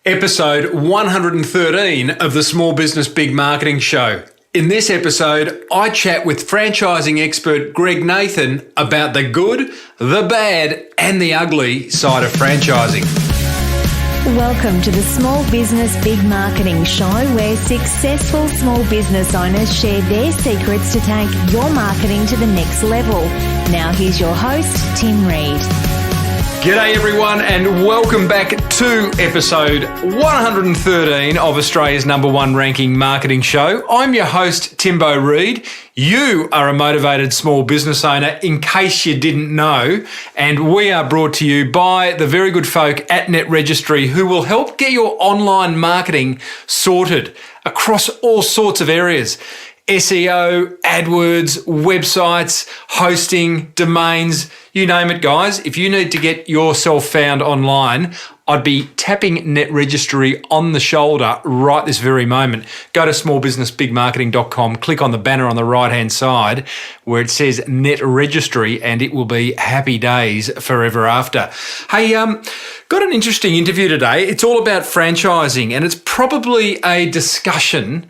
Episode 113 of the Small Business Big Marketing Show. In this episode, I chat with franchising expert Greg Nathan about the good, the bad, and the ugly side of franchising. Welcome to the Small Business Big Marketing Show, where successful small business owners share their secrets to take your marketing to the next level. Now here's your host, Tim Reid. G'day everyone, and welcome back to episode 113 of Australia's #1 ranking marketing show. I'm your host, Timbo Reid. You are a motivated small business owner, in case you didn't know, and we are brought to you by the very good folk at Net Registry, who will help get your online marketing sorted across all sorts of areas. SEO, AdWords, websites, hosting, domains, you name it, guys. If you need to get yourself found online, I'd be tapping Net Registry on the shoulder right this very moment. Go to smallbusinessbigmarketing.com, click on the banner on the right-hand side where it says Net Registry, and it will be happy days forever after. Hey, got an interesting interview today. It's all about franchising, and it's probably a discussion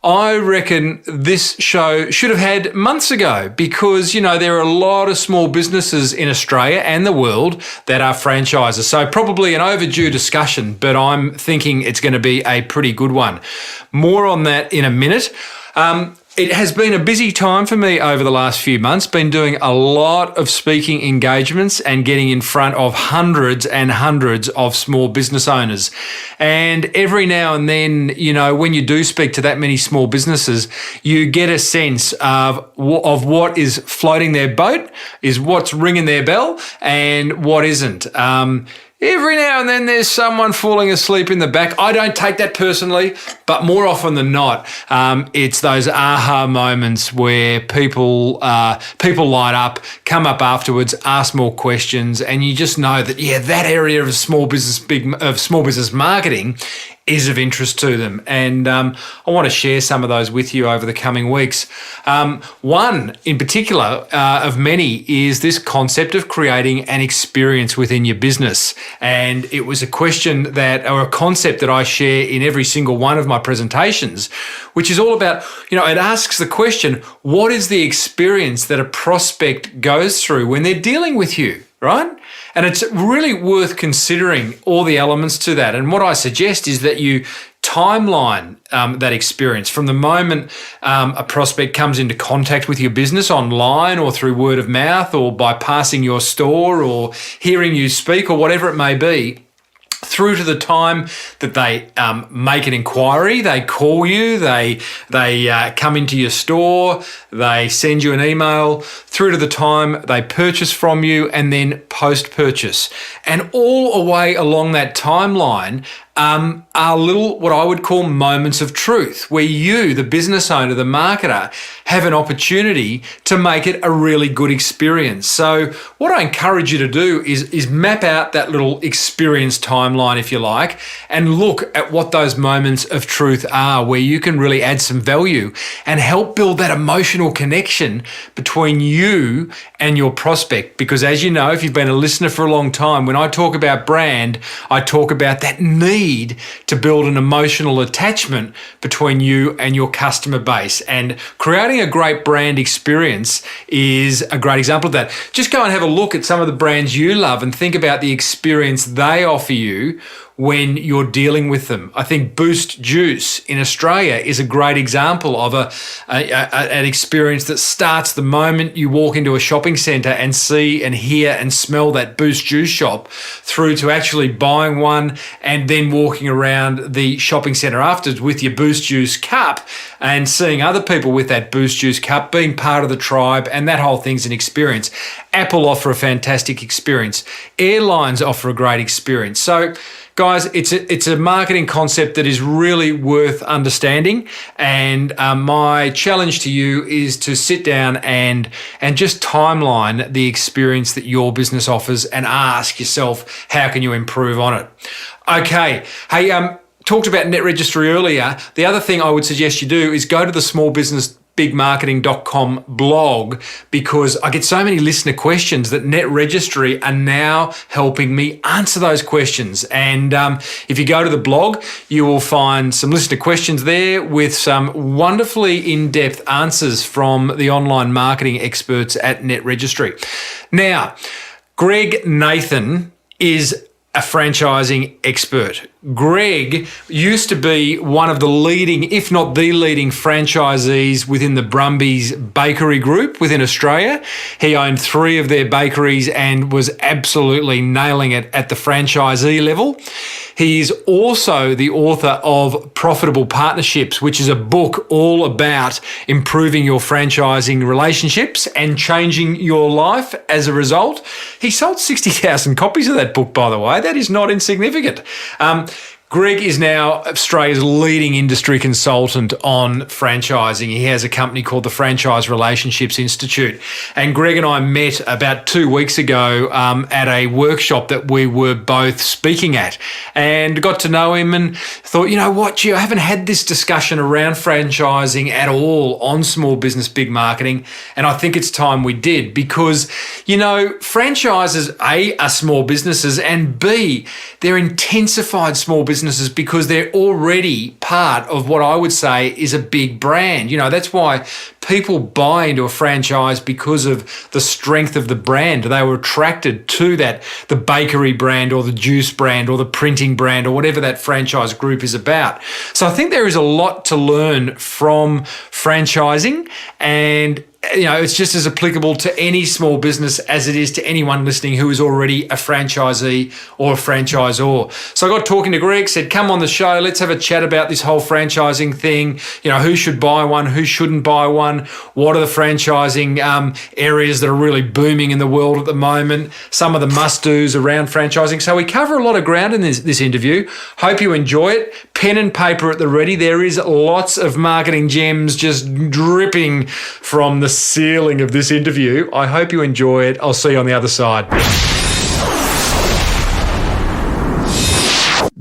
I reckon this show should have had months ago because, there are a lot of small businesses in Australia and the world that are franchisers. So probably an overdue discussion, but I'm thinking it's going to be a pretty good one. More on that in a minute. It has been a busy time for me over the last few months, been doing a lot of speaking engagements and getting in front of hundreds and hundreds of small business owners. And every now and then, when you do speak to that many small businesses, you get a sense of what is floating their boat, is what's ringing their bell, and what isn't. Every now and then there's someone falling asleep in the back. I don't take that personally, but more often than not, it's those aha moments where people light up, come up afterwards, ask more questions, and you just know that that area of small business marketing is of interest to them. And I want to share some of those with you over the coming weeks. One in particular of many is this concept of creating an experience within your business. And it was a question or a concept that I share in every single one of my presentations, which is all about, it asks the question, what is the experience that a prospect goes through when they're dealing with you, right? And it's really worth considering all the elements to that. And what I suggest is that you timeline that experience from the moment a prospect comes into contact with your business online or through word of mouth or by passing your store or hearing you speak or whatever it may be, through to the time that they make an inquiry, they call you, they come into your store, they send you an email, through to the time they purchase from you, and then post-purchase. And all the way along that timeline are little, what I would call moments of truth, where you, the business owner, the marketer, have an opportunity to make it a really good experience. So what I encourage you to do is map out that little experience timeline, if you like, and look at what those moments of truth are, where you can really add some value and help build that emotional connection between you and your prospect. Because as you know, if you've been a listener for a long time, when I talk about brand, I talk about that need to build an emotional attachment between you and your customer base. And creating a great brand experience is a great example of that. Just go and have a look at some of the brands you love and think about the experience they offer you when you're dealing with them. I think Boost Juice in Australia is a great example of an experience that starts the moment you walk into a shopping centre and see and hear and smell that Boost Juice shop, through to actually buying one and then walking around the shopping centre afterwards with your Boost Juice cup and seeing other people with that Boost Juice cup, being part of the tribe, and that whole thing's an experience. Apple offer a fantastic experience. Airlines offer a great experience. So guys, it's a marketing concept that is really worth understanding, and my challenge to you is to sit down and just timeline the experience that your business offers and ask yourself, how can you improve on it? Okay, hey, talked about Net Registry earlier. The other thing I would suggest you do is go to the Small Business bigmarketing.com blog, because I get so many listener questions that Net Registry are now helping me answer those questions. And if you go to the blog, you will find some listener questions there with some wonderfully in-depth answers from the online marketing experts at Net Registry. Now, Greg Nathan is a franchising expert. Greg used to be one of the leading, if not the leading, franchisees within the Brumby's bakery group within Australia. He owned 3 of their bakeries and was absolutely nailing it at the franchisee level. He is also the author of Profitable Partnerships, which is a book all about improving your franchising relationships and changing your life as a result. He sold 60,000 copies of that book, by the way. That is not insignificant. Greg is now Australia's leading industry consultant on franchising. He has a company called the Franchise Relationships Institute. And Greg and I met about 2 weeks ago at a workshop that we were both speaking at, and got to know him and thought, you know what, gee, I haven't had this discussion around franchising at all on Small Business Big Marketing. And I think it's time we did, because, you know, franchises, A, are small businesses, and B, they're intensified small businesses because they're already part of what I would say is a big brand. You know, that's why people buy into a franchise, because of the strength of the brand. They were attracted to that, the bakery brand or the juice brand or the printing brand or whatever that franchise group is about. So I think there is a lot to learn from franchising, and you know, it's just as applicable to any small business as it is to anyone listening who is already a franchisee or a franchisor. So I got talking to Greg, said, come on the show, let's have a chat about this whole franchising thing. You know, who should buy one, who shouldn't buy one, what are the franchising areas that are really booming in the world at the moment, some of the must-dos around franchising. So we cover a lot of ground in this interview. Hope you enjoy it. Pen and paper at the ready. There is lots of marketing gems just dripping from the ceiling of this interview. I hope you enjoy it. I'll see you on the other side.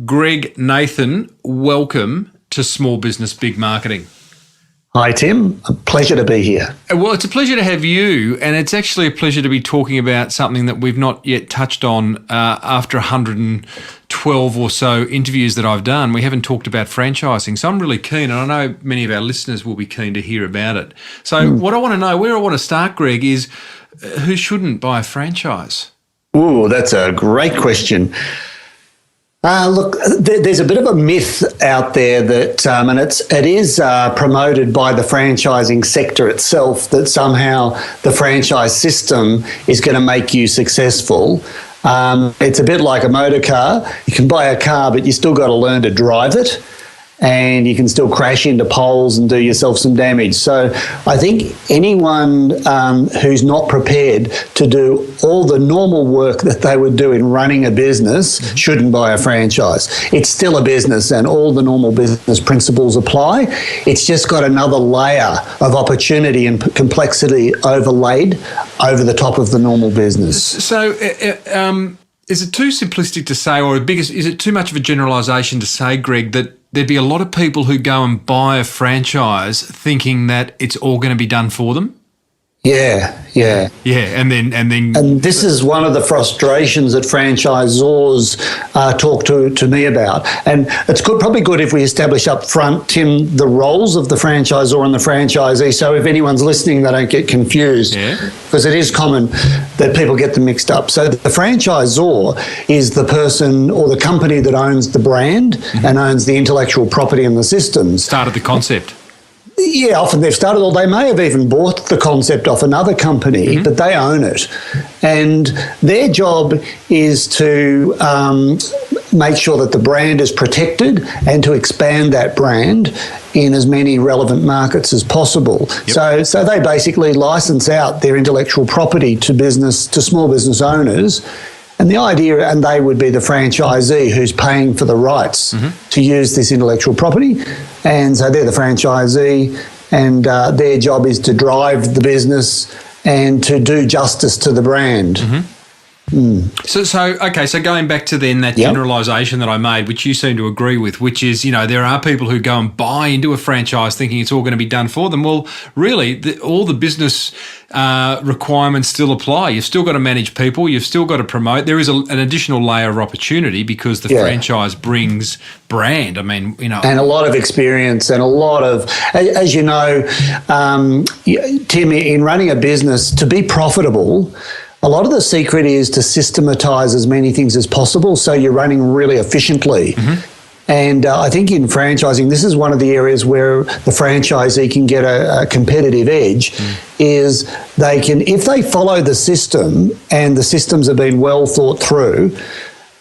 Greg Nathan, welcome to Small Business Big Marketing. Hi, Tim. A pleasure to be here. Well, it's a pleasure to have you, and it's actually a pleasure to be talking about something that we've not yet touched on after 112 or so interviews that I've done. We haven't talked about franchising, so I'm really keen, and I know many of our listeners will be keen to hear about it. So what I want to know, where I want to start, Greg, is who shouldn't buy a franchise? Ooh, that's a great question. Look, there's a bit of a myth out there that, and it is promoted by the franchising sector itself, that somehow the franchise system is going to make you successful. It's a bit like a motor car. You can buy a car, but you still got to learn to drive it, and you can still crash into poles and do yourself some damage. So I think anyone who's not prepared to do all the normal work that they would do in running a business shouldn't buy a franchise. It's still a business, and all the normal business principles apply. It's just got another layer of opportunity and complexity overlaid over the top of the normal business. So is it too simplistic to say, or is it too much of a generalisation to say, Greg, that there'd be a lot of people who go and buy a franchise thinking that it's all going to be done for them? Yeah. And this is one of the frustrations that franchisors talk to me about. And it's probably good if we establish up front, Tim, the roles of the franchisor and the franchisee. So if anyone's listening, they don't get confused, because it is common that people get them mixed up. So the franchisor is the person or the company that owns the brand and owns the intellectual property and the systems. Started the concept. Yeah, often they've started, or they may have even bought the concept off another company, but they own it. And their job is to make sure that the brand is protected and to expand that brand in as many relevant markets as possible. So they basically license out their intellectual property to small business owners. And the idea, and they would be the franchisee who's paying for the rights to use this intellectual property. And so they're the franchisee, and their job is to drive the business and to do justice to the brand. So going back to then that generalisation that I made, which you seem to agree with, which is, there are people who go and buy into a franchise thinking it's all going to be done for them. Well, really, all the business requirements still apply. You've still got to manage people. You've still got to promote. There is an additional layer of opportunity because the franchise brings brand. I mean, and a lot of experience and a lot of, as you know, Tim, in running a business, to be profitable, a lot of the secret is to systematise as many things as possible so you're running really efficiently. And I think in franchising, this is one of the areas where the franchisee can get a competitive edge, is they can, if they follow the system and the systems have been well thought through,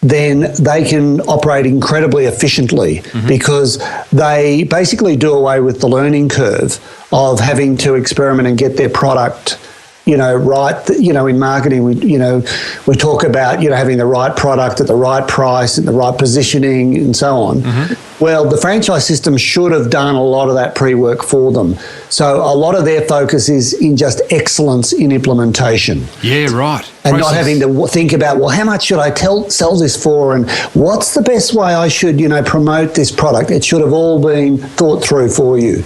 then they can operate incredibly efficiently because they basically do away with the learning curve of having to experiment and get their product right. In marketing, we talk about, having the right product at the right price and the right positioning and so on. Well, the franchise system should have done a lot of that pre-work for them. So a lot of their focus is in just excellence in implementation. Yeah, right. And not having to think about, well, how much should I sell this for and what's the best way I should, promote this product? It should have all been thought through for you.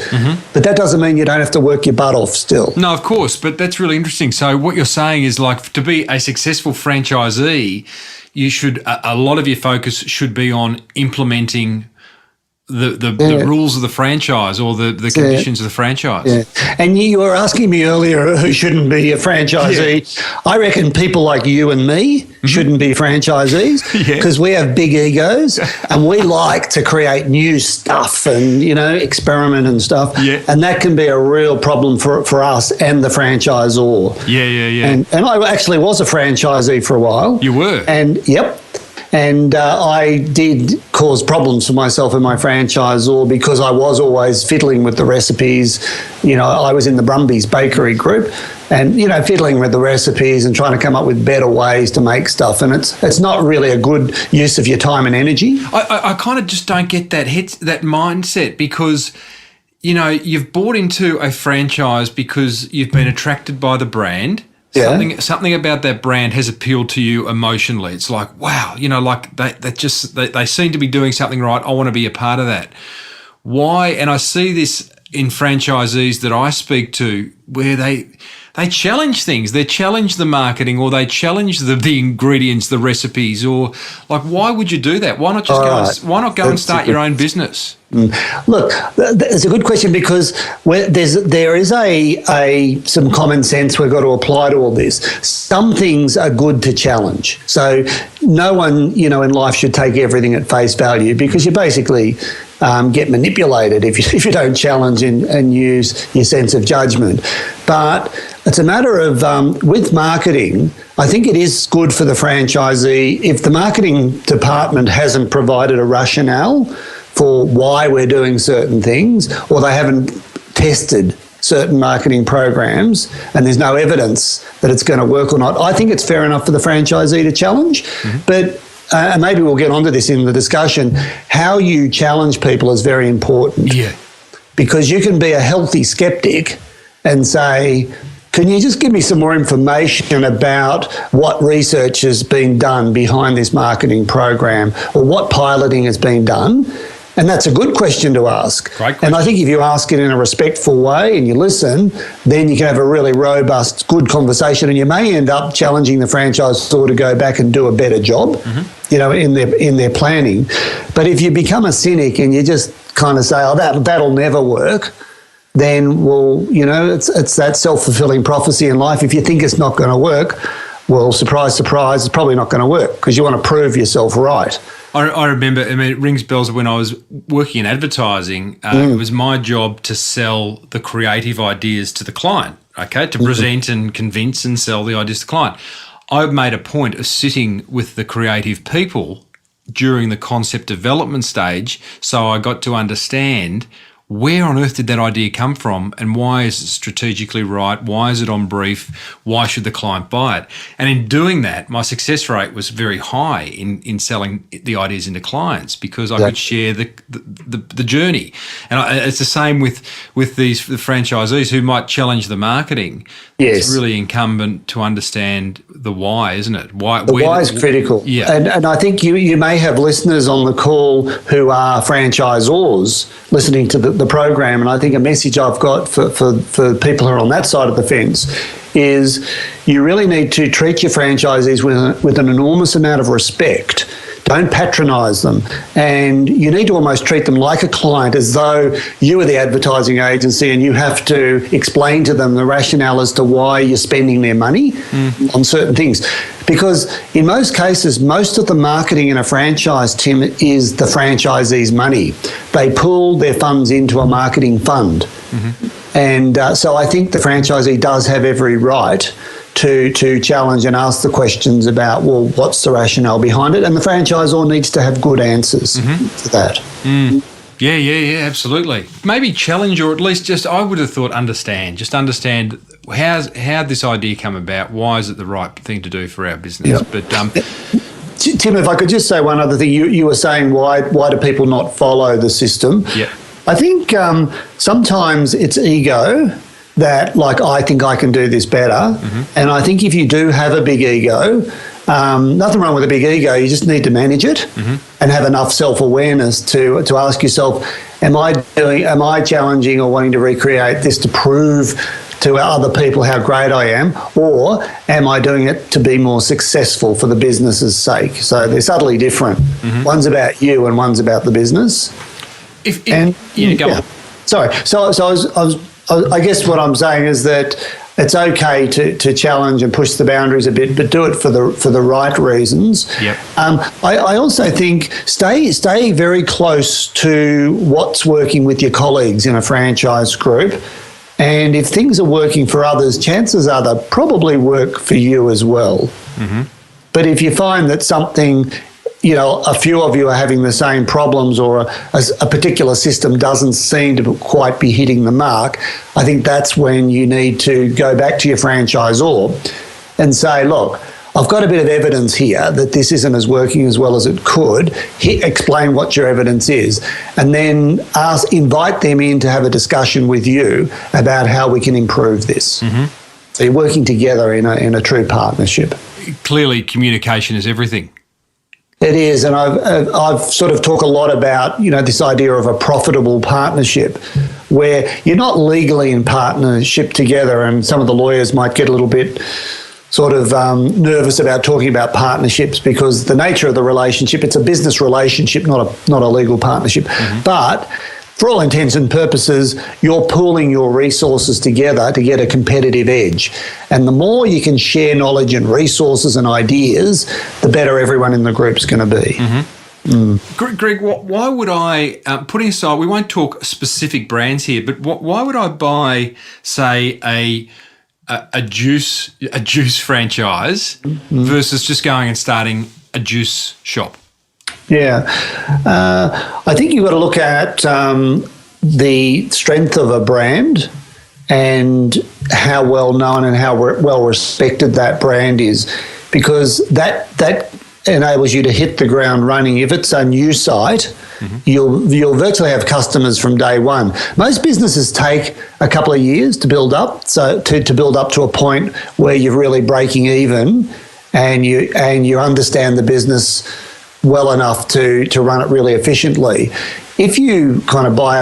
But that doesn't mean you don't have to work your butt off still. No, of course, but that's really interesting. So what you're saying is, like, to be a successful franchisee, you should, a lot of your focus should be on implementing the rules of the franchise or the conditions of the franchise. Yeah. And you were asking me earlier who shouldn't be a franchisee. I reckon people like you and me shouldn't be franchisees because we have big egos and we like to create new stuff and, experiment and stuff. Yeah. And that can be a real problem for us and the franchisor. Yeah. And I actually was a franchisee for a while. You were? And, And I did cause problems for myself and my franchisor because I was always fiddling with the recipes. I was in the Brumby's bakery group and, fiddling with the recipes and trying to come up with better ways to make stuff. And it's not really a good use of your time and energy. I kind of just don't get that mindset because, you've bought into a franchise because you've been attracted by the brand. Something about that brand has appealed to you emotionally. It's like, wow, like they seem to be doing something right. I want to be a part of that. Why? And I see this in franchisees that I speak to where they challenge things. They challenge the marketing or they challenge the ingredients, the recipes, or like, why would you do that? Why not just go and start your own business? Look, it's a good question because there is some common sense we've got to apply to all this. Some things are good to challenge. So no one, in life should take everything at face value because you basically get manipulated if you don't challenge and use your sense of judgment. But it's a matter of, with marketing, I think it is good for the franchisee if the marketing department hasn't provided a rationale for why we're doing certain things, or they haven't tested certain marketing programs and there's no evidence that it's going to work or not. I think it's fair enough for the franchisee to challenge, but and maybe we'll get onto this in the discussion, how you challenge people is very important. Yeah. Because you can be a healthy skeptic and say, can you just give me some more information about what research has been done behind this marketing program or what piloting has been done? And that's a good question to ask. Great question. And I think if you ask it in a respectful way and you listen, then you can have a really robust, good conversation and you may end up challenging the franchisor to go back and do a better job, in their planning. But if you become a cynic and you just kind of say, oh, that'll never work, then, well, it's that self-fulfilling prophecy in life. If you think it's not going to work, well, surprise, surprise, it's probably not going to work because you want to prove yourself right. I remember, it rings bells when I was working in advertising. It was my job to sell the creative ideas to the client, to present and convince and sell the ideas to the client. I made a point of sitting with the creative people during the concept development stage so I got to understand where on earth did that idea come from, and why is it strategically right? Why is it on brief? Why should the client buy it? And in doing that, my success rate was very high in selling the ideas into clients, because I could share the journey. And it's the same with the franchisees who might challenge the marketing. Yes. It's really incumbent to understand the why, isn't it? Why is critical. Yeah. And I think you may have listeners on the call who are franchisors listening to the program, and I think a message I've got for people who are on that side of the fence is you really need to treat your franchisees with an enormous amount of respect. Don't patronise them. And you need to almost treat them like a client, as though you are the advertising agency and you have to explain to them the rationale as to why you're spending their money on certain things. Because in most cases, most of the marketing in a franchise, Tim, is the franchisee's money. They pool their funds into a marketing fund. Mm-hmm. And so I think the franchisee does have every right to challenge and ask the questions about, well, what's the rationale behind it? And the franchisor needs to have good answers to that. Mm. Yeah, absolutely. Maybe challenge, or at least just, I would have thought, understand how this idea come about. Why is it the right thing to do for our business? Yep. But Tim, if I could just say one other thing, you were saying why do people not follow the system? Yeah. I think sometimes it's ego. That, like, I think I can do this better. Mm-hmm. And I think if you do have a big ego, nothing wrong with a big ego, you just need to manage it and have enough self-awareness to ask yourself, am I challenging or wanting to recreate this to prove to other people how great I am, or am I doing it to be more successful for the business's sake? So they're subtly different. Mm-hmm. One's about you and one's about the business. Go on. Sorry. So I guess what I'm saying is that it's okay to challenge and push the boundaries a bit, but do it for the right reasons. Yep. I also think stay very close to what's working with your colleagues in a franchise group. And if things are working for others, chances are they'll probably work for you as well. Mm-hmm. But if you find that something, a few of you are having the same problems, or a particular system doesn't seem to quite be hitting the mark, I think that's when you need to go back to your franchisor and say, look, I've got a bit of evidence here that this isn't as working as well as it could. Explain what your evidence is, and then invite them in to have a discussion with you about how we can improve this. Mm-hmm. So you're working together in a true partnership. Clearly, communication is everything. It is, and I've sort of talked a lot about, this idea of a profitable partnership, where you're not legally in partnership together, and some of the lawyers might get a little bit sort of nervous about talking about partnerships, because the nature of the relationship, it's a business relationship, not a legal partnership. Mm-hmm. But for all intents and purposes, you're pooling your resources together to get a competitive edge. And the more you can share knowledge and resources and ideas, the better everyone in the group's going to be. Mm-hmm. Mm. Greg, why would I, putting aside, we won't talk specific brands here, but why would I buy, say, a juice franchise versus just going and starting a juice shop? Yeah, I think you've got to look at the strength of a brand and how well known and how well respected that brand is, because that enables you to hit the ground running. If it's a new site, you'll virtually have customers from day one. Most businesses take a couple of years to build up, so to build up to a point where you're really breaking even and you understand the business well enough to run it really efficiently. If you kind of buy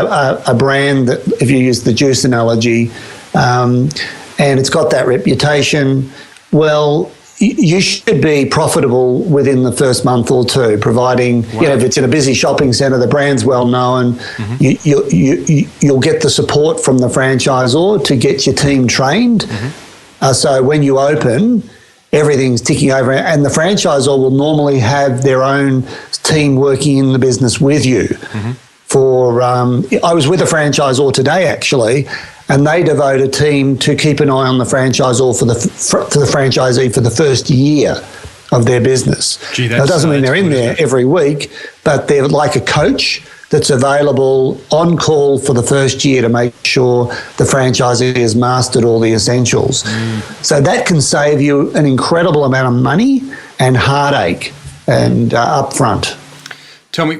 a brand that, if you use the juice analogy, and it's got that reputation, well, you should be profitable within the first month or two, providing, if it's in a busy shopping centre, the brand's well known, you'll get the support from the franchisor to get your team trained. So when you open, everything's ticking over, and the franchisor will normally have their own team working in the business with you. I was with a franchisor today, actually, and they devote a team to keep an eye on the franchisor for the franchisee for the first year of their business. Gee, now, it doesn't mean they're in there every week, but they're like a coach. that's available on call for the first year to make sure the franchisee has mastered all the essentials. So that can save you an incredible amount of money and heartache and upfront. Tell me,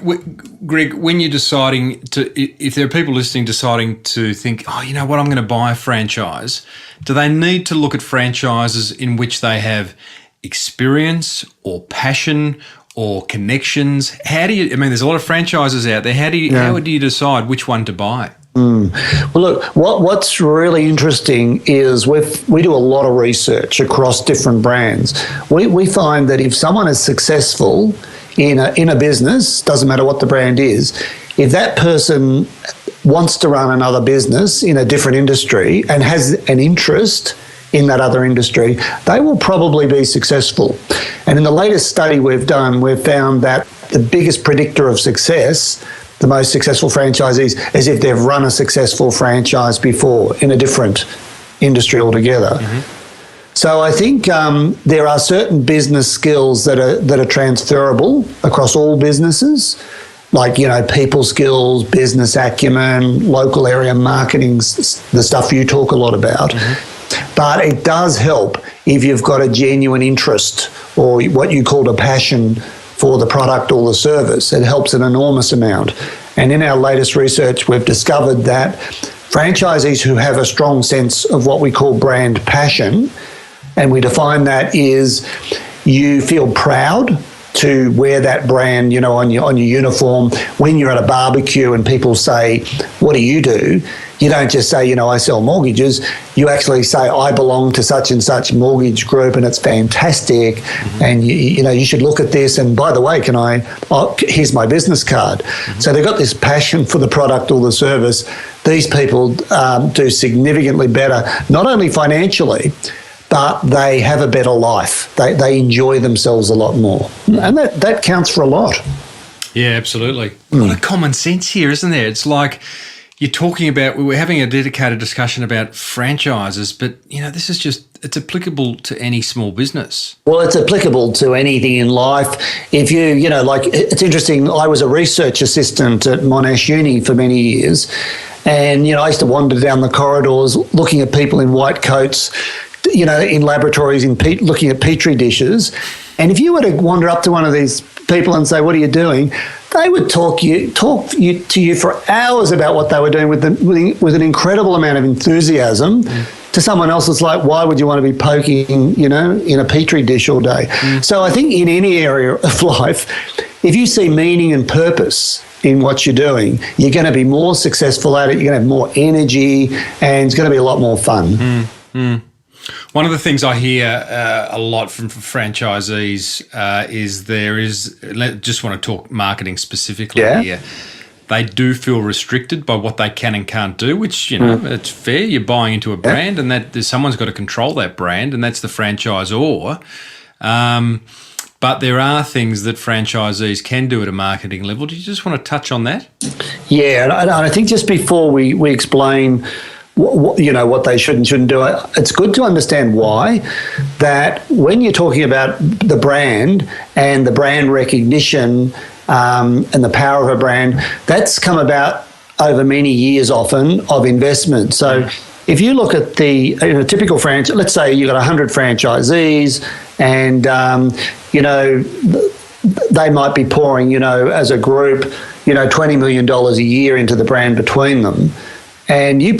Greg, when you're deciding if there are people listening deciding to think, oh, you know what, I'm going to buy a franchise, do they need to look at franchises in which they have experience or passion or connections? There's a lot of franchises out there. How do you decide which one to buy? Well, look, what's really interesting is we do a lot of research across different brands. We find that if someone is successful in a business, doesn't matter what the brand is, if that person wants to run another business in a different industry and has an interest in that other industry, they will probably be successful. And in the latest study we've done, we've found that the biggest predictor of success, the most successful franchisees, is if they've run a successful franchise before in a different industry altogether. So I think there are certain business skills that are transferable across all businesses, like, people skills, business acumen, local area marketing, the stuff you talk a lot about. But it does help if you've got a genuine interest or what you called a passion for the product or the service. It helps an enormous amount. And in our latest research, we've discovered that franchisees who have a strong sense of what we call brand passion, and we define that is you feel proud to wear that brand, on your uniform. When you're at a barbecue and people say, "What do?" You don't just say, "I sell mortgages." You actually say, "I belong to such and such mortgage group, and it's fantastic. And you should look at this. And by the way, here's my business card." So they've got this passion for the product or the service. These people do significantly better, not only financially, but they have a better life. They enjoy themselves a lot more. And that counts for a lot. Yeah, absolutely. A lot of common sense here, isn't there? It's like you're talking about, we're having a dedicated discussion about franchises, but, this is it's applicable to any small business. Well, it's applicable to anything in life. If it's interesting, I was a research assistant at Monash Uni for many years, and, I used to wander down the corridors looking at people in white coats, in laboratories, looking at petri dishes. And if you were to wander up to one of these people and say, "What are you doing?" they would talk to you for hours about what they were doing with an incredible amount of enthusiasm. To someone else, it's like, why would you want to be poking, in a petri dish all day? So I think in any area of life, if you see meaning and purpose in what you're doing, you're going to be more successful at it, you're going to have more energy, and it's going to be a lot more fun. One of the things I hear a lot from franchisees just want to talk marketing specifically here. They do feel restricted by what they can and can't do, which, it's fair. You're buying into a brand and that someone's got to control that brand, and that's the franchisor. But there are things that franchisees can do at a marketing level. Do you just want to touch on that? Yeah, and I think just before we explain what they should and shouldn't do, it's good to understand why. That when you're talking about the brand and the brand recognition and the power of a brand, that's come about over many years often of investment. So if you look at the typical franchise, let's say you've got 100 franchisees and, they might be pouring, as a group, $20 million a year into the brand between them. And you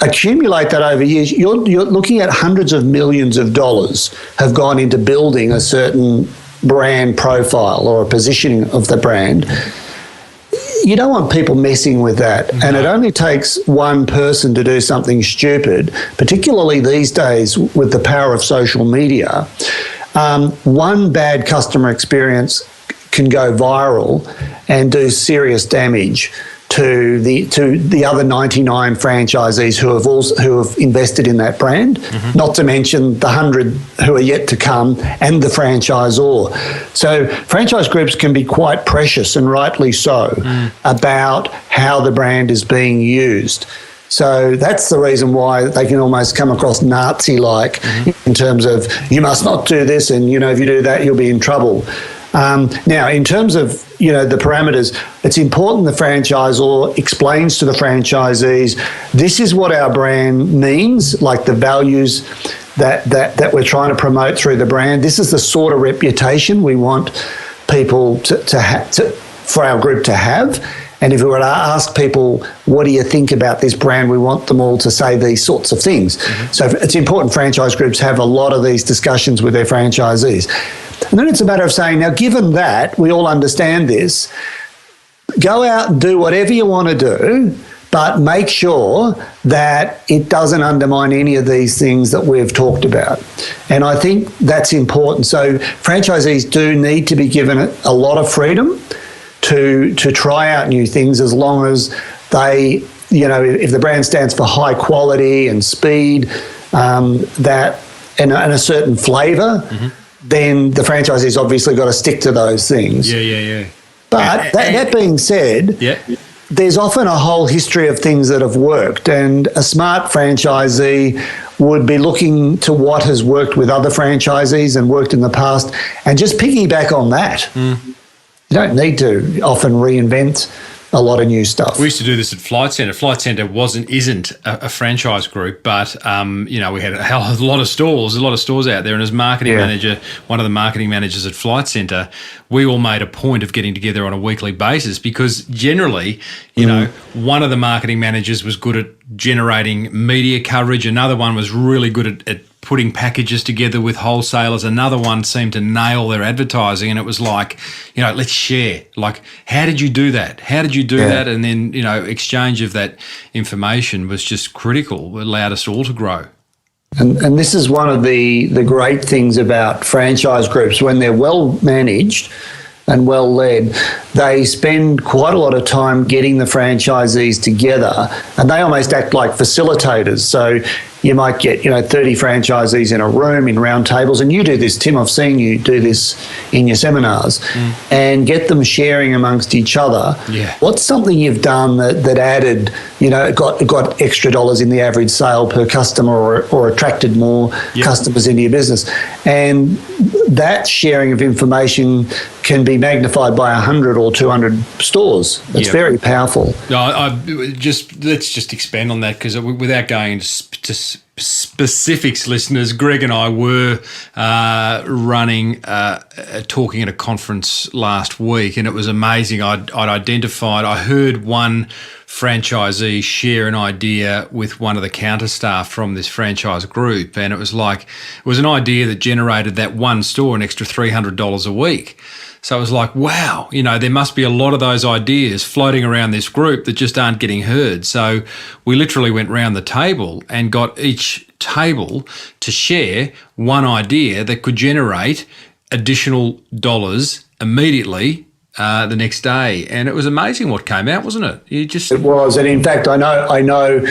accumulate that over years, you're looking at hundreds of millions of dollars have gone into building a certain brand profile or a positioning of the brand. You don't want people messing with that. Mm-hmm. And it only takes one person to do something stupid, particularly these days with the power of social media. One bad customer experience can go viral and do serious damage to the other 99 franchisees who have invested in that brand, not to mention the 100 who are yet to come and the franchisor. So franchise groups can be quite precious, and rightly so, about how the brand is being used. So that's the reason why they can almost come across Nazi-like in terms of, you must not do this, and if you do that, you'll be in trouble. Now, in terms of, the parameters, it's important the franchisor explains to the franchisees, this is what our brand means, like the values that we're trying to promote through the brand. This is the sort of reputation we want people for our group to have. And if we were to ask people, what do you think about this brand? We want them all to say these sorts of things. Mm-hmm. So it's important franchise groups have a lot of these discussions with their franchisees. And then it's a matter of saying, now, given that we all understand this, go out and do whatever you want to do, but make sure that it doesn't undermine any of these things that we've talked about. And I think that's important. So franchisees do need to be given a lot of freedom to try out new things, as long as they, if the brand stands for high quality and speed, and a certain flavour, mm-hmm. then the franchisee's obviously got to stick to those things. Yeah. But that being said, there's often a whole history of things that have worked, and a smart franchisee would be looking to what has worked with other franchisees and worked in the past, and just piggyback on that. Mm. You don't need to often reinvent a lot of new stuff. We used to do this at Flight Centre. Flight Centre isn't a franchise group, but we had a lot of stores out there. And as marketing manager, one of the marketing managers at Flight Centre, we all made a point of getting together on a weekly basis, because generally, one of the marketing managers was good at generating media coverage. Another one was really good at putting packages together with wholesalers. Another one seemed to nail their advertising, and it was like, let's share. Like, how did you do that? How did you do that? And then, exchange of that information was just critical. It allowed us all to grow. And this is one of the great things about franchise groups. When they're well managed and well led, they spend quite a lot of time getting the franchisees together, and they almost act like facilitators. So you might get, 30 franchisees in a room in round tables, and you do this, Tim, I've seen you do this in your seminars, and get them sharing amongst each other. Yeah. What's something you've done that added, got extra dollars in the average sale per customer, or attracted more customers into your business? And that sharing of information can be magnified by 100 or 200 stores. It's very powerful. No, let's just expand on that, because without going into specifics, listeners, Greg and I were talking at a conference last week, and it was amazing. I heard one franchisee share an idea with one of the counter staff from this franchise group, and it was an idea that generated that one store an extra $300 a week. So it was like, wow, there must be a lot of those ideas floating around this group that just aren't getting heard. So we literally went round the table and got each table to share one idea that could generate additional dollars immediately the next day. And it was amazing what came out, wasn't it? It was. And in fact, I know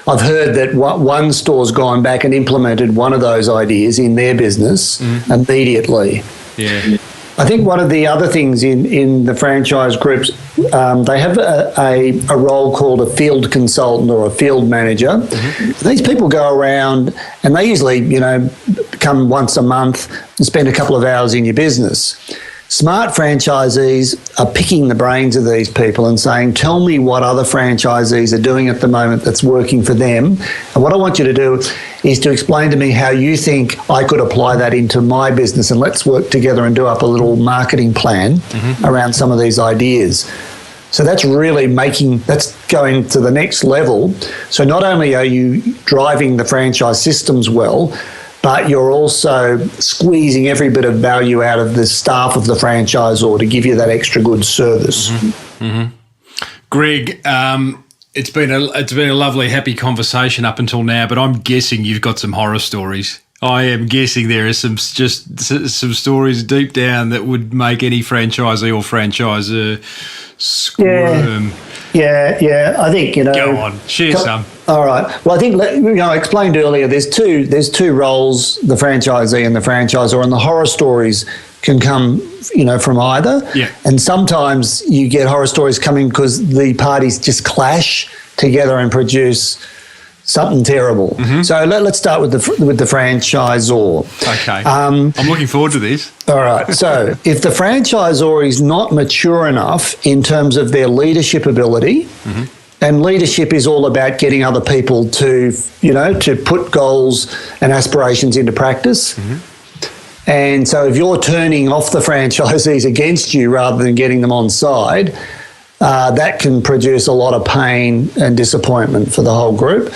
I've heard that one store's gone back and implemented one of those ideas in their business immediately. Yeah. I think one of the other things in the franchise groups, they have a role called a field consultant or a field manager. Mm-hmm. These people go around, and they usually, come once a month and spend a couple of hours in your business. Smart franchisees are picking the brains of these people and saying, tell me what other franchisees are doing at the moment that's working for them. And what I want you to do is to explain to me how you think I could apply that into my business, and let's work together and do up a little marketing plan around some of these ideas. So that's really that's going to the next level. So not only are you driving the franchise systems well, but you're also squeezing every bit of value out of the staff of the franchisor to give you that extra good service. Mm-hmm. Mm-hmm. Greg, it's been a lovely, happy conversation up until now, but I'm guessing you've got some horror stories. I am guessing there are some stories deep down that would make any franchisee or franchisor squirm. Yeah. I think, Go on, share some. All right. Well, I think, I explained earlier, there's two roles, the franchisee and the franchisor, and the horror stories can come, from either. Yeah. And sometimes you get horror stories coming because the parties just clash together and produce something terrible. So let's start with the franchisor. Okay. I'm looking forward to this. All right. So if the franchisor is not mature enough in terms of their leadership ability, and leadership is all about getting other people to put goals and aspirations into practice. And so if you're turning off the franchisees against you rather than getting them on side, that can produce a lot of pain and disappointment for the whole group.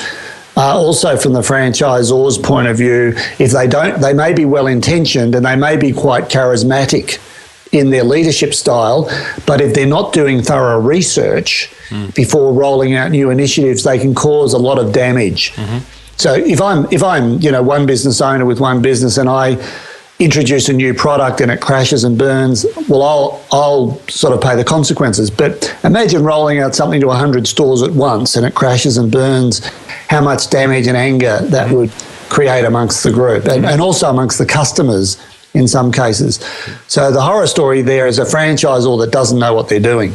Also, from the franchisor's point of view, if they may be well-intentioned and they may be quite charismatic in their leadership style, but if they're not doing thorough research before rolling out new initiatives, they can cause a lot of damage. So if I'm one business owner with one business and I introduce a new product and it crashes and burns, well, I'll sort of pay the consequences. But imagine rolling out something to 100 stores at once and it crashes and burns, how much damage and anger that would create amongst the group and also amongst the customers in some cases. So the horror story there is a franchisor that doesn't know what they're doing.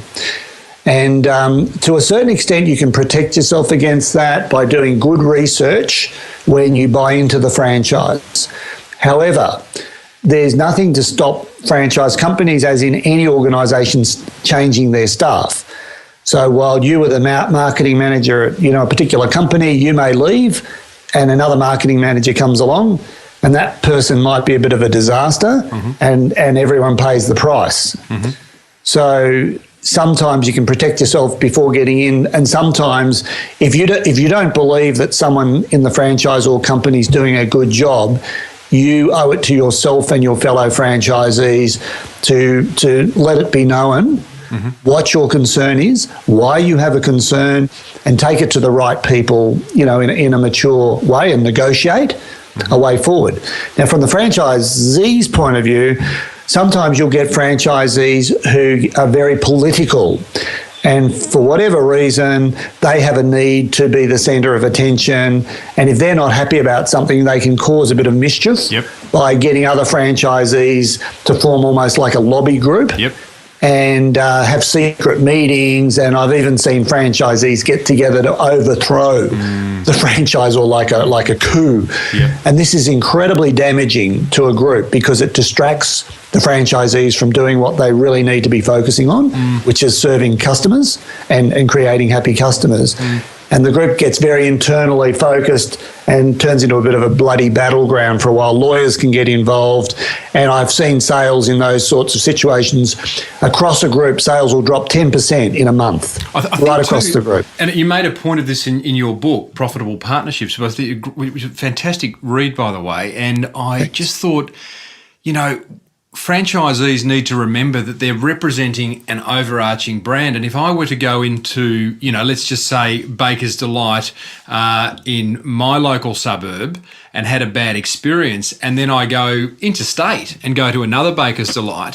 And to a certain extent, you can protect yourself against that by doing good research when you buy into the franchise. However, there's nothing to stop franchise companies, as in any organisations, changing their staff. So while you were the marketing manager at a particular company, you may leave and another marketing manager comes along and that person might be a bit of a disaster and everyone pays the price. So sometimes you can protect yourself before getting in, and sometimes if you don't believe that someone in the franchise or company is doing a good job, you owe it to yourself and your fellow franchisees to let it be known what your concern is, why you have a concern, and take it to the right people, in a mature way and negotiate a way forward. Now, from the franchisee's point of view, sometimes you'll get franchisees who are very political. And for whatever reason, they have a need to be the centre of attention. And if they're not happy about something, they can cause a bit of mischief by getting other franchisees to form almost like a lobby group and have secret meetings. And I've even seen franchisees get together to overthrow the franchisor like a coup. And this is incredibly damaging to a group because it distracts the franchisees from doing what they really need to be focusing on, which is serving customers and creating happy customers. And the group gets very internally focused and turns into a bit of a bloody battleground for a while. Lawyers can get involved. And I've seen sales in those sorts of situations. Across a group, sales will drop 10% in a month, right across the group. And you made a point of this in your book, Profitable Partnerships, which was a fantastic read, by the way. And I just thought, franchisees need to remember that they're representing an overarching brand. And if I were to go into, let's just say Baker's Delight in my local suburb and had a bad experience, and then I go interstate and go to another Baker's Delight,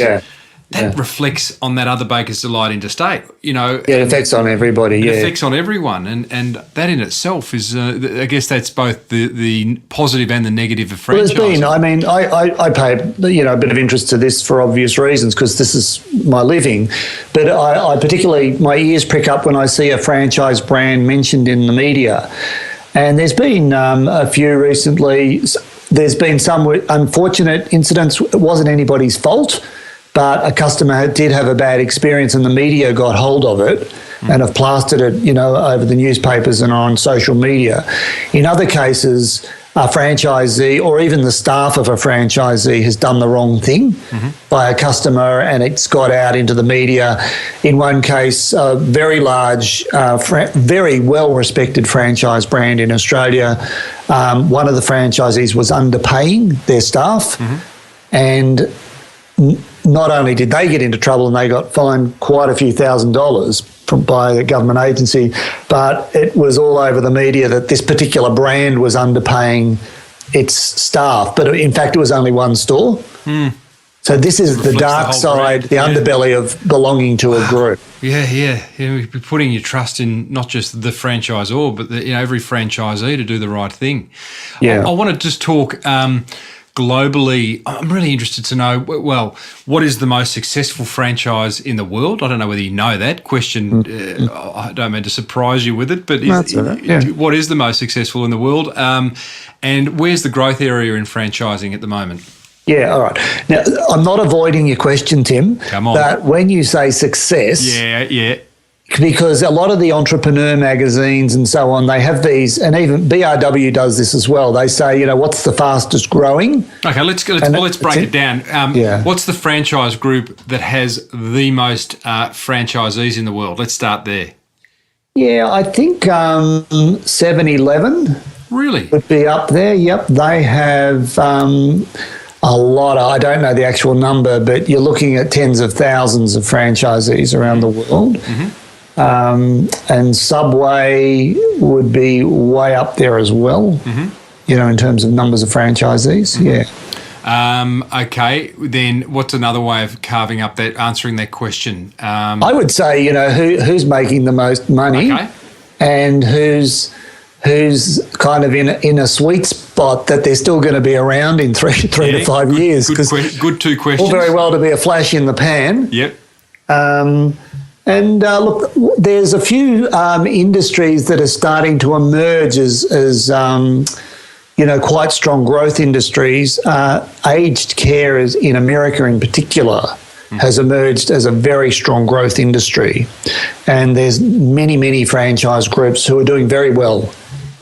that reflects on that other Baker's Delight interstate. It affects on everybody. It affects on everyone, and that in itself is, I guess, that's both the positive and the negative of franchising. Well, there's been. I pay a bit of interest to this for obvious reasons because this is my living, but I particularly, my ears prick up when I see a franchise brand mentioned in the media, and there's been a few recently. There's been some unfortunate incidents. It wasn't anybody's fault. But a customer did have a bad experience and the media got hold of it and have plastered it, over the newspapers and on social media. In other cases, a franchisee or even the staff of a franchisee has done the wrong thing by a customer and it's got out into the media. In one case, a very large, very well-respected franchise brand in Australia, one of the franchisees was underpaying their staff and not only did they get into trouble and they got fined quite a few $1,000s by the government agency, but it was all over the media that this particular brand was underpaying its staff. But in fact, it was only one store. So this is the dark side, the underbelly of belonging to a group. You're putting your trust in not just the franchisor, but every franchisee to do the right thing. I want to just talk globally, I'm really interested to know, well, what is the most successful franchise in the world? I don't know whether you know that question. I don't mean to surprise you with it, but what is the most successful in the world? And where's the growth area in franchising at the moment? Yeah, all right. Now, I'm not avoiding your question, Tim. Come on. But when you say success... Yeah. Because a lot of the entrepreneur magazines and so on, they have these, and even BRW does this as well. They say, what's the fastest growing? Okay, let's break it down. What's the franchise group that has the most franchisees in the world? Let's start there. Yeah, I think 7-Eleven really would be up there. Yep, they have a lot of, I don't know the actual number, but you're looking at tens of thousands of franchisees around the world. Mm-hmm. And Subway would be way up there as well, in terms of numbers of franchisees. Yeah. Okay, then what's another way of carving up that, answering that question? I would say, who's making the most money, and who's kind of in a sweet spot that they're still going to be around in three to 5 years. Good two questions. All very well to be a flash in the pan. Yep. And look, there's a few industries that are starting to emerge as quite strong growth industries. Aged care is, in America in particular, has emerged as a very strong growth industry. And there's many franchise groups who are doing very well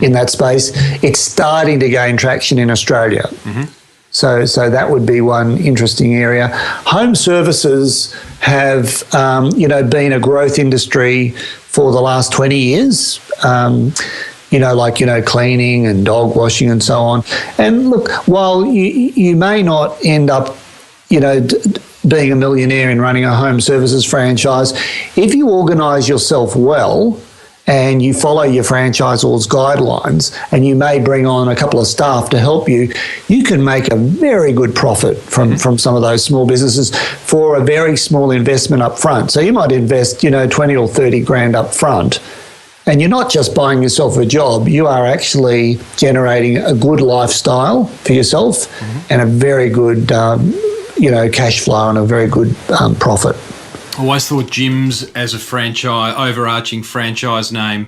in that space. It's starting to gain traction in Australia. Mm-hmm. So that would be one interesting area. Home services have, been a growth industry for the last 20 years, cleaning and dog washing and so on. And look, while you may not end up, being a millionaire in running a home services franchise, if you organise yourself well, and you follow your franchisor's guidelines, and you may bring on a couple of staff to help you, you can make a very good profit from some of those small businesses for a very small investment up front. So you might invest, 20 or 30 grand up front, and you're not just buying yourself a job, you are actually generating a good lifestyle for yourself and a very good, cash flow and a very good profit. I always thought gyms as a overarching franchise name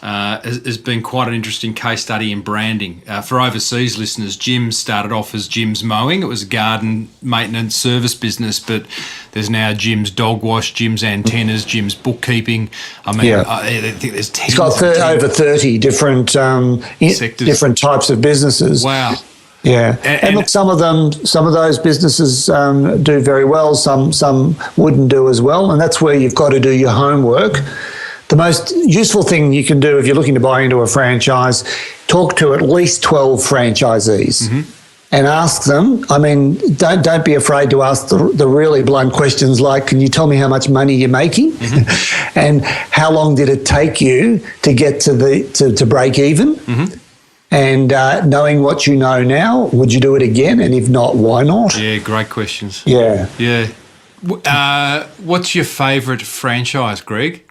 has been quite an interesting case study in branding. For overseas listeners, gyms started off as Jim's Mowing. It was a garden maintenance service business, but there's now Jim's Dog Wash, Jim's Antennas, Jim's Bookkeeping. I mean, I think there's 10. It's got over 30 different different types of businesses. Wow. Yeah, and look, some of those businesses do very well. Some wouldn't do as well, and that's where you've got to do your homework. The most useful thing you can do if you're looking to buy into a franchise, talk to at least 12 franchisees and ask them. I mean, don't be afraid to ask the really blunt questions like, "Can you tell me how much money you're making, and how long did it take you to get to break even?" And knowing what you know now, would you do it again? And if not, why not? Yeah, great questions. Yeah. What's your favourite franchise, Greg?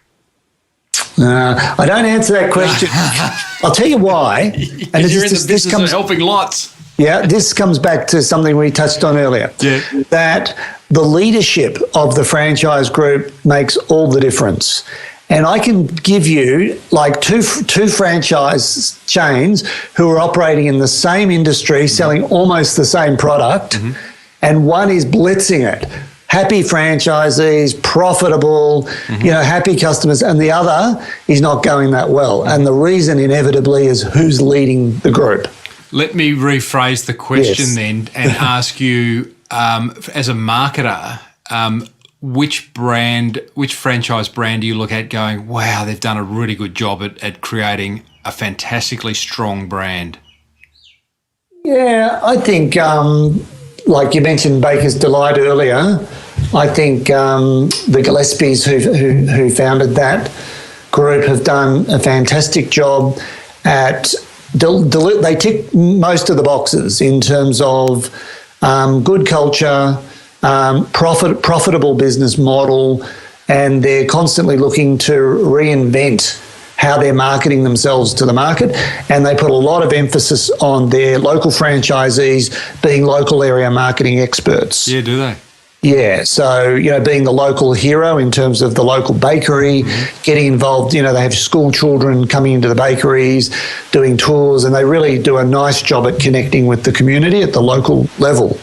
I don't answer that question. I'll tell you why. And you're in the business of helping lots. Yeah, this comes back to something we touched on earlier. Yeah. That the leadership of the franchise group makes all the difference. And I can give you like two franchise chains who are operating in the same industry, selling almost the same product, and one is blitzing it. Happy franchisees, profitable, happy customers, and the other is not going that well. And the reason inevitably is who's leading the group. Let me rephrase the question then and ask you, as a marketer, which franchise brand do you look at going, wow, they've done a really good job at creating a fantastically strong brand? Yeah, I think, like you mentioned Baker's Delight earlier, I think the Gillespies who founded that group have done a fantastic job at, they tick most of the boxes in terms of good culture, profitable business model, and they're constantly looking to reinvent how they're marketing themselves to the market, and they put a lot of emphasis on their local franchisees being local area marketing experts. Yeah, do they? Yeah, so, being the local hero in terms of the local bakery, getting involved, they have school children coming into the bakeries, doing tours, and they really do a nice job at connecting with the community at the local level.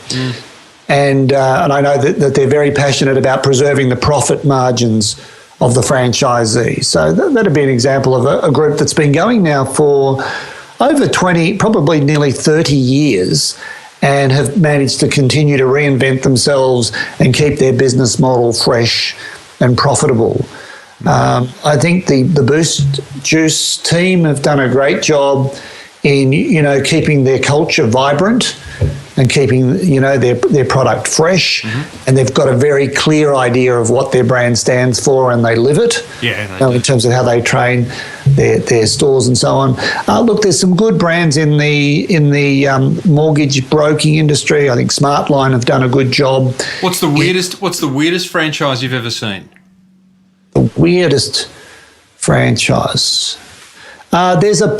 And I know that they're very passionate about preserving the profit margins of the franchisee. So that'd be an example of a group that's been going now for over 20, probably nearly 30 years, and have managed to continue to reinvent themselves and keep their business model fresh and profitable. I think the Boost Juice team have done a great job in, keeping their culture vibrant and keeping, their product fresh. And they've got a very clear idea of what their brand stands for, and they live it. Yeah, in terms of how they train their stores and so on. Look, there's some good brands in the mortgage broking industry. I think Smartline have done a good job. What's the weirdest franchise you've ever seen? The weirdest franchise. There's a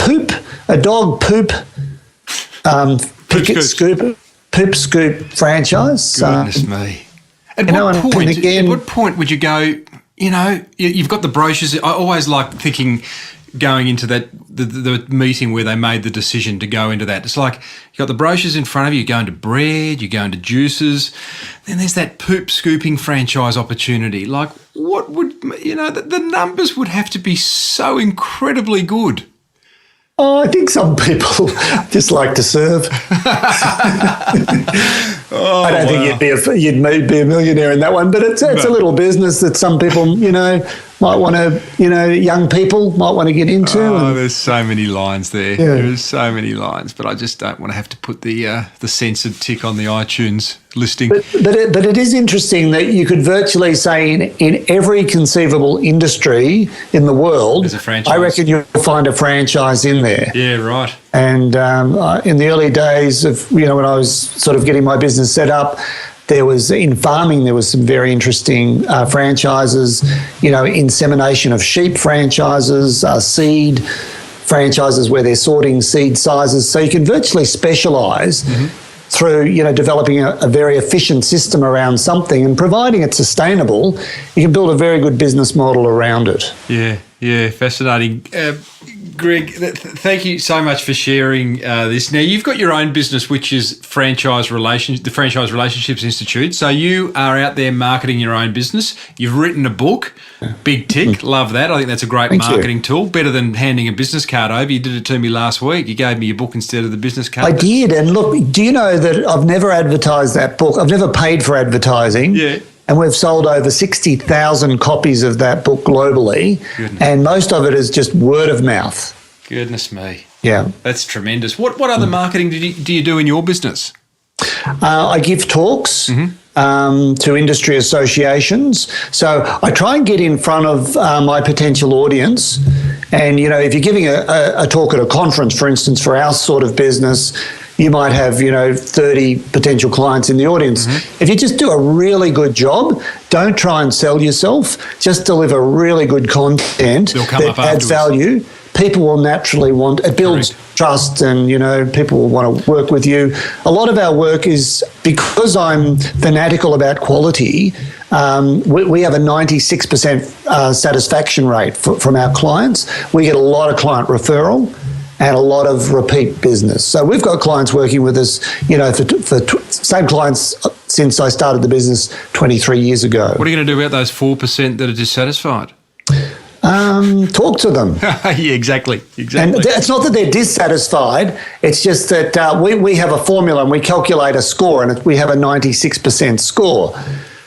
dog poop picket scoop, poop scoop franchise. Goodness me. At what point would you go, you've got the brochures. I always like thinking going into that, the meeting where they made the decision to go into that. It's like you've got the brochures in front of you, you're going to bread, you're going to juices. Then there's that poop scooping franchise opportunity. Like, what would, the numbers would have to be so incredibly good. Oh, I think some people just like to serve. I don't think you'd be a millionaire in that one, but it's a little business that some people, might want to, young people might want to get into. There's so many lines there. Yeah. There's so many lines, but I just don't want to have to put the censored tick on the iTunes listing. But it is interesting that you could virtually say in every conceivable industry in the world, there's a franchise. I reckon you'll find a franchise in there. Yeah, right. And in the early days of, when I was sort of getting my business set up, in farming, there was some very interesting franchises, insemination of sheep franchises, seed franchises where they're sorting seed sizes. So you can virtually specialise through, developing a very efficient system around something, and providing it's sustainable, you can build a very good business model around it. Yeah, fascinating. Greg, thank you so much for sharing this. Now, you've got your own business, which is the Franchise Relationships Institute. So you are out there marketing your own business. You've written a book. Big tick. Love that. I think that's a great marketing tool. Better than handing a business card over. You did it to me last week. You gave me your book instead of the business card. I did. And look, do you know that I've never advertised that book? I've never paid for advertising. Yeah. And we've sold over 60,000 copies of that book globally. Goodness. And most of it is just word of mouth. Goodness me. Yeah. That's tremendous. What other marketing do you do in your business? I give talks to industry associations. So I try and get in front of my potential audience. And, if you're giving a talk at a conference, for instance, for our sort of business, you might have, 30 potential clients in the audience. If you just do a really good job, don't try and sell yourself, just deliver really good content that adds value. People will naturally it builds trust, and, people will want to work with you. A lot of our work is, because I'm fanatical about quality, we have a 96% satisfaction rate from our clients. We get a lot of client referral and a lot of repeat business. So we've got clients working with us, for same clients since I started the business 23 years ago. What are you going to do about those 4% that are dissatisfied? Talk to them. Yeah, exactly. And it's not that they're dissatisfied. It's just that we have a formula and we calculate a score, and we have a 96% score.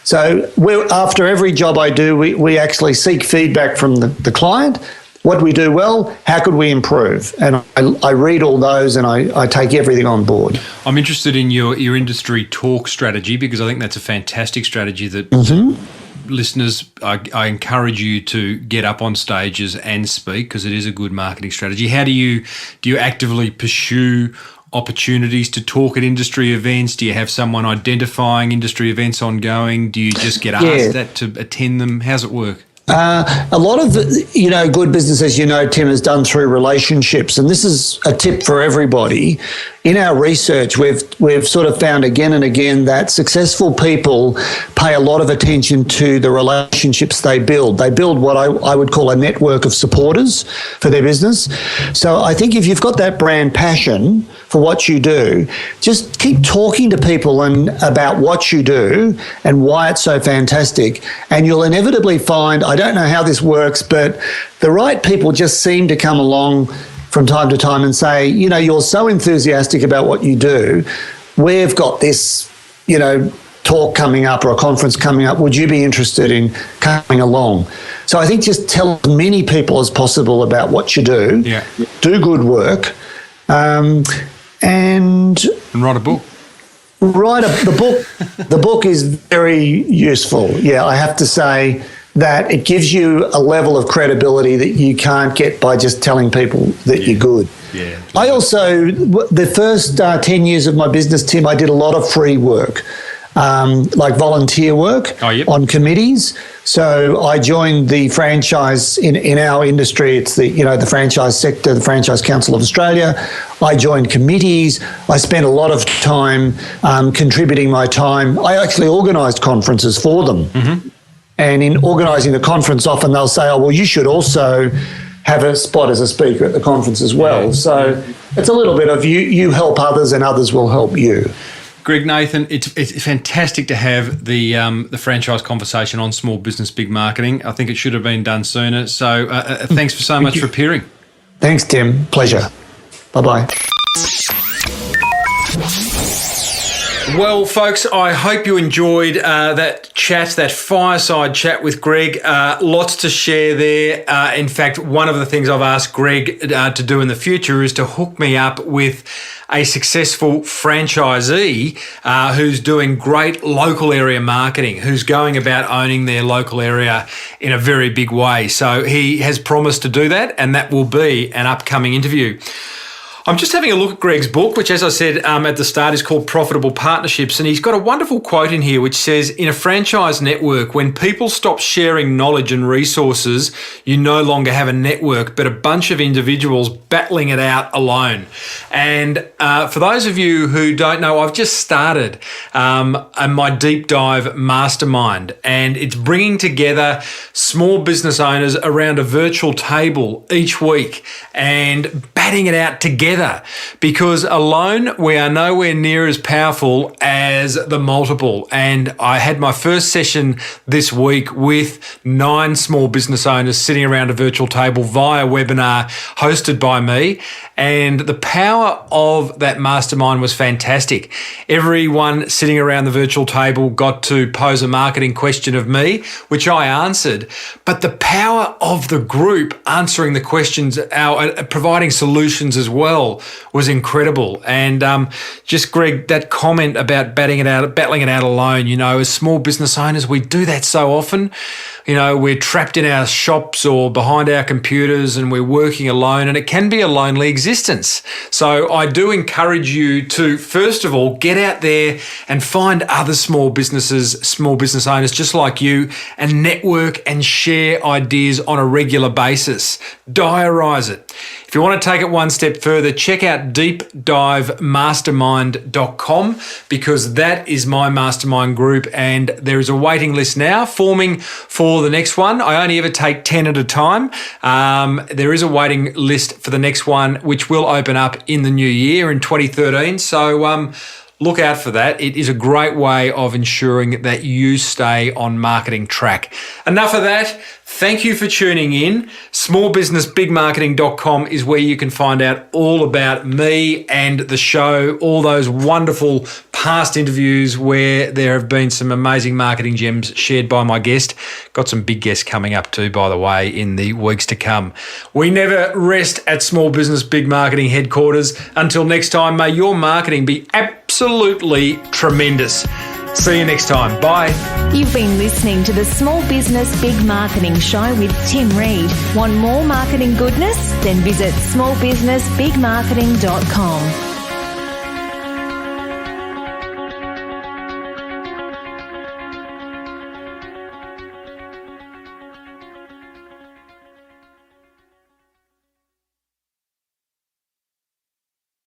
So after every job I do, we actually seek feedback from the client. What we do well, how could we improve? And I read all those, and I take everything on board. I'm interested in your industry talk strategy, because I think that's a fantastic strategy that listeners, I encourage you to get up on stages and speak, because it is a good marketing strategy. How do you actively pursue opportunities to talk at industry events? Do you have someone identifying industry events ongoing? Do you just get asked to attend them? How's it work? A lot of, good business, as you know, Tim, is done through relationships. And this is a tip for everybody. In our research, we've sort of found again and again that successful people pay a lot of attention to the relationships they build. They build what I would call a network of supporters for their business. So I think if you've got that brand passion for what you do, just keep talking to people and about what you do and why it's so fantastic. And you'll inevitably find, I don't know how this works, but the right people just seem to come along from time to time and say, you're so enthusiastic about what you do. We've got this, talk coming up or a conference coming up. Would you be interested in coming along? So I think just tell as many people as possible about what you do. Yeah. Do good work. And write a book. The book is very useful. Yeah, I have to say that it gives you a level of credibility that you can't get by just telling people that you're good. Yeah. I also, the first 10 years of my business, Tim, I did a lot of free work, like volunteer work on committees. So I joined the franchise in our industry. It's the franchise sector, the Franchise Council of Australia. I joined committees. I spent a lot of time contributing my time. I actually organised conferences for them. Mm-hmm. And in organising the conference, often they'll say, oh, well, you should also have a spot as a speaker at the conference as well. Yeah. So it's a little bit of you help others and others will help you. Greg, Nathan, it's fantastic to have the franchise conversation on small business, big marketing. I think it should have been done sooner. So thanks so much for appearing. Thanks, Tim. Pleasure. Bye-bye. Well, folks, I hope you enjoyed that chat, that fireside chat with Greg. Lots to share there. In fact, one of the things I've asked Greg to do in the future is to hook me up with a successful franchisee who's doing great local area marketing, who's going about owning their local area in a very big way. So he has promised to do that, and that will be an upcoming interview. I'm just having a look at Greg's book, which, as I said at the start, is called Profitable Partnerships. And he's got a wonderful quote in here which says, in a franchise network, when people stop sharing knowledge and resources, you no longer have a network, but a bunch of individuals battling it out alone. And for those of you who don't know, I've just started my deep dive mastermind, and it's bringing together small business owners around a virtual table each week and batting it out together. Because alone we are nowhere near as powerful as the multiple. And I had my first session this week with 9 small business owners sitting around a virtual table via webinar hosted by me. And the power of that mastermind was fantastic. Everyone sitting around the virtual table got to pose a marketing question of me, which I answered. But the power of the group answering the questions, providing solutions as well, was incredible. And just, Greg, that comment about battling it out alone, as small business owners, we do that so often. We're trapped in our shops or behind our computers and we're working alone, and it can be a lonely existence. So I do encourage you to, first of all, get out there and find other small business owners just like you, and network and share ideas on a regular basis. Diarise it. If you want to take it one step further, check out deepdivemastermind.com, because that is my mastermind group, and there is a waiting list now forming for the next one. I only ever take 10 at a time. There is a waiting list for the next one, which will open up in the new year in 2013. So look out for that. It is a great way of ensuring that you stay on marketing track. Enough of that. Thank you for tuning in. Smallbusinessbigmarketing.com is where you can find out all about me and the show, all those wonderful past interviews where there have been some amazing marketing gems shared by my guest. Got some big guests coming up too, by the way, in the weeks to come. We never rest at Small Business Big Marketing headquarters. Until next time, may your marketing be absolutely tremendous. See you next time. Bye. You've been listening to the Small Business Big Marketing Show with Tim Reid. Want more marketing goodness? Then visit smallbusinessbigmarketing.com.